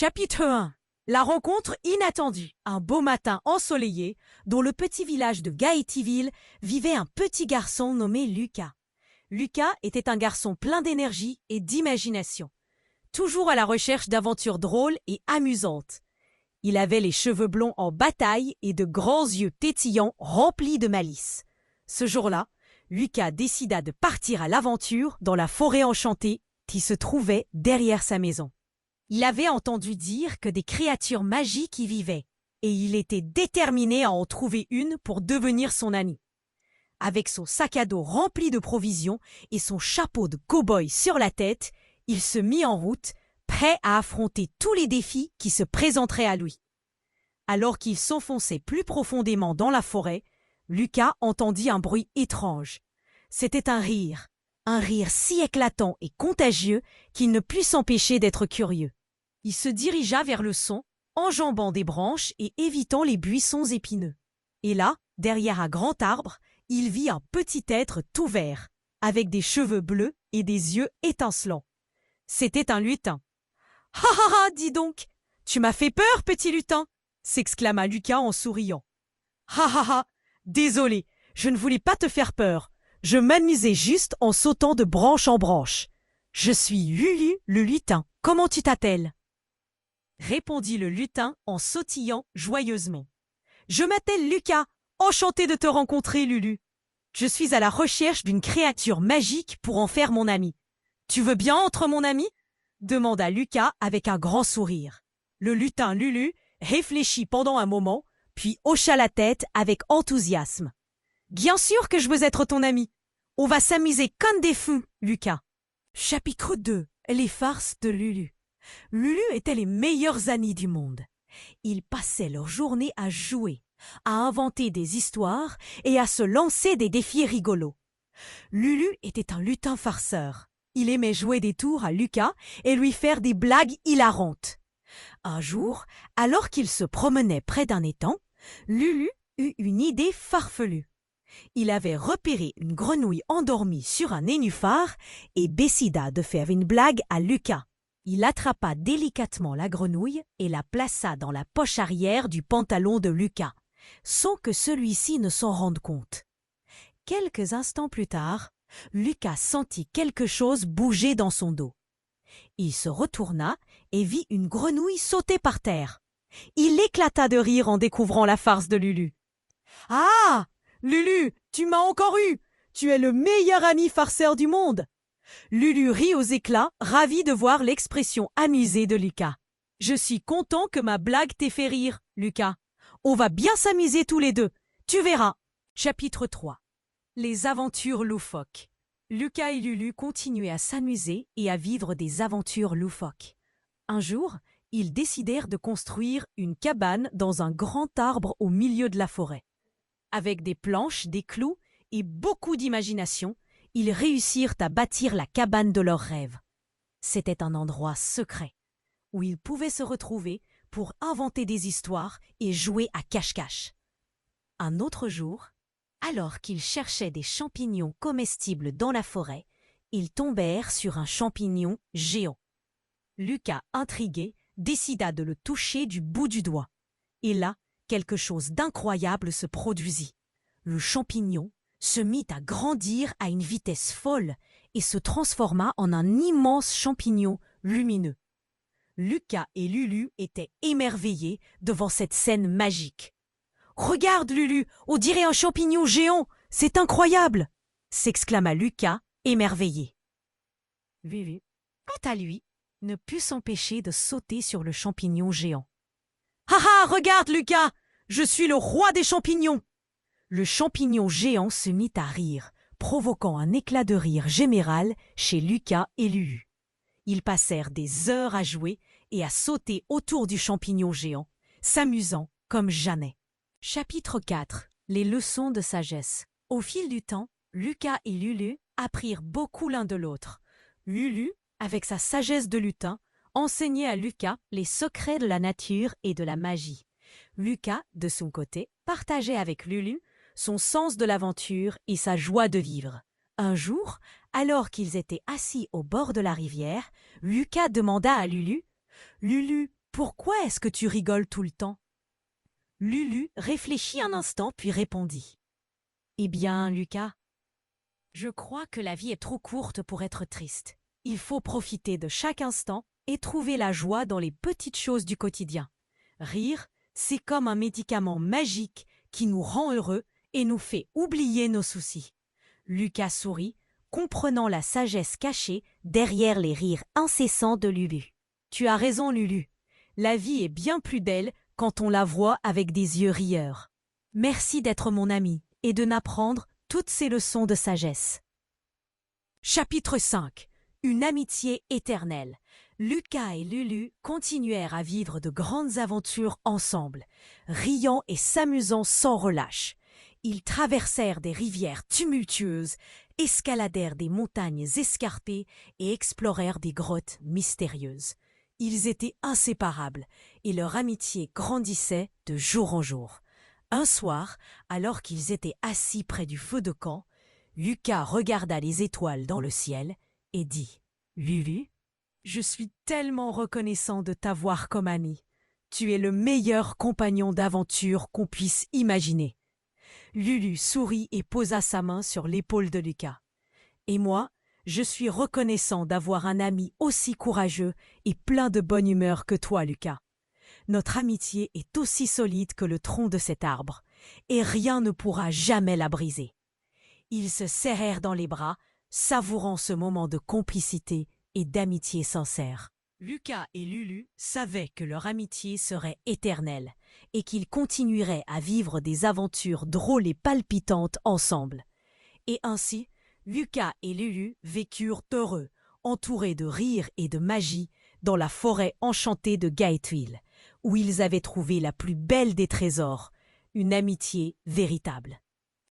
Chapitre 1. La rencontre inattendue. Un beau matin ensoleillé, dans le petit village de Gaetyville, vivait un petit garçon nommé Lucas. Lucas était un garçon plein d'énergie et d'imagination, toujours à la recherche d'aventures drôles et amusantes. Il avait les cheveux blonds en bataille et de grands yeux pétillants remplis de malice. Ce jour-là, Lucas décida de partir à l'aventure dans la forêt enchantée qui se trouvait derrière sa maison. Il avait entendu dire que des créatures magiques y vivaient, et il était déterminé à en trouver une pour devenir son ami. Avec son sac à dos rempli de provisions et son chapeau de cow-boy sur la tête, il se mit en route, prêt à affronter tous les défis qui se présenteraient à lui. Alors qu'il s'enfonçait plus profondément dans la forêt, Lucas entendit un bruit étrange. C'était un rire si éclatant et contagieux qu'il ne put s'empêcher d'être curieux. Il se dirigea vers le son, enjambant des branches et évitant les buissons épineux. Et là, derrière un grand arbre, il vit un petit être tout vert, avec des cheveux bleus et des yeux étincelants. C'était un lutin. « Ha ha ha, dis donc, tu m'as fait peur, petit lutin !» s'exclama Lucas en souriant. « Ha ha ha, désolé, je ne voulais pas te faire peur. Je m'amusais juste en sautant de branche en branche. Je suis Lulu le lutin. Comment tu t'appelles ?» répondit le lutin en sautillant joyeusement. « Je m'appelle Lucas, enchanté de te rencontrer, Lulu. Je suis à la recherche d'une créature magique pour en faire mon ami. Tu veux bien être mon ami ?» demanda Lucas avec un grand sourire. Le lutin Lulu réfléchit pendant un moment, puis hocha la tête avec enthousiasme. « Bien sûr que je veux être ton ami. On va s'amuser comme des fous, Lucas. » Chapitre 2. Les farces de Lulu. Lulu était les meilleurs amis du monde. Ils passaient leur journée à jouer, à inventer des histoires et à se lancer des défis rigolos. Lulu était un lutin farceur. Il aimait jouer des tours à Lucas et lui faire des blagues hilarantes. Un jour, alors qu'il se promenait près d'un étang, Lulu eut une idée farfelue. Il avait repéré une grenouille endormie sur un nénuphar et décida de faire une blague à Lucas. Il attrapa délicatement la grenouille et la plaça dans la poche arrière du pantalon de Lucas, sans que celui-ci ne s'en rende compte. Quelques instants plus tard, Lucas sentit quelque chose bouger dans son dos. Il se retourna et vit une grenouille sauter par terre. Il éclata de rire en découvrant la farce de Lulu. « Ah, Lulu, tu m'as encore eu! Tu es le meilleur ami farceur du monde !» Lulu rit aux éclats, ravi de voir l'expression amusée de Lucas. « Je suis content que ma blague t'ait fait rire, Lucas. On va bien s'amuser tous les deux. Tu verras. » Chapitre 3. Les aventures loufoques. Lucas et Lulu continuaient à s'amuser et à vivre des aventures loufoques. Un jour, ils décidèrent de construire une cabane dans un grand arbre au milieu de la forêt. Avec des planches, des clous et beaucoup d'imagination, ils réussirent à bâtir la cabane de leurs rêves. C'était un endroit secret, où ils pouvaient se retrouver pour inventer des histoires et jouer à cache-cache. Un autre jour, alors qu'ils cherchaient des champignons comestibles dans la forêt, ils tombèrent sur un champignon géant. Lucas, intrigué, décida de le toucher du bout du doigt. Et là, quelque chose d'incroyable se produisit. Le champignon se mit à grandir à une vitesse folle et se transforma en un immense champignon lumineux. Lucas et Lulu étaient émerveillés devant cette scène magique. « Regarde, Lulu, on dirait un champignon géant, c'est incroyable !» s'exclama Lucas, émerveillé. Lulu, quant à lui, ne put s'empêcher de sauter sur le champignon géant. « Ha ha, regarde, Lucas, je suis le roi des champignons !» Le champignon géant se mit à rire, provoquant un éclat de rire général chez Lucas et Lulu. Ils passèrent des heures à jouer et à sauter autour du champignon géant, s'amusant comme jamais. Chapitre 4. Les leçons de sagesse. Au fil du temps, Lucas et Lulu apprirent beaucoup l'un de l'autre. Lulu, avec sa sagesse de lutin, enseignait à Lucas les secrets de la nature et de la magie. Lucas, de son côté, partageait avec Lulu son sens de l'aventure et sa joie de vivre. Un jour, alors qu'ils étaient assis au bord de la rivière, Lucas demanda à Lulu « Lulu, Pourquoi est-ce que tu rigoles tout le temps? Lulu réfléchit un instant puis répondit. Eh bien, Lucas, je crois que la vie est trop courte pour être triste. Il faut profiter de chaque instant et trouver la joie dans les petites choses du quotidien. Rire, c'est comme un médicament magique qui nous rend heureux et nous fait oublier nos soucis. Lucas sourit, comprenant la sagesse cachée derrière les rires incessants de Lulu. Tu as raison, Lulu. La vie est bien plus belle quand on la voit avec des yeux rieurs. Merci d'être mon ami et de m'apprendre toutes ces leçons de sagesse. Chapitre 5. Une amitié éternelle. Lucas et Lulu continuèrent à vivre de grandes aventures ensemble, riant et s'amusant sans relâche. Ils traversèrent des rivières tumultueuses, escaladèrent des montagnes escarpées et explorèrent des grottes mystérieuses. Ils étaient inséparables et leur amitié grandissait de jour en jour. Un soir, alors qu'ils étaient assis près du feu de camp, Lucas regarda les étoiles dans le ciel et dit « Lulu, je suis tellement reconnaissant de t'avoir comme ami. Tu es le meilleur compagnon d'aventure qu'on puisse imaginer. » Lulu sourit et posa sa main sur l'épaule de Lucas. « Et moi, je suis reconnaissant d'avoir un ami aussi courageux et plein de bonne humeur que toi, Lucas. Notre amitié est aussi solide que le tronc de cet arbre, et rien ne pourra jamais la briser. » Ils se serrèrent dans les bras, savourant ce moment de complicité et d'amitié sincère. Lucas et Lulu savaient que leur amitié serait éternelle et qu'ils continueraient à vivre des aventures drôles et palpitantes ensemble. Et ainsi, Lucas et Lulu vécurent heureux, entourés de rire et de magie, dans la forêt enchantée de Gateville, où ils avaient trouvé la plus belle des trésors, une amitié véritable.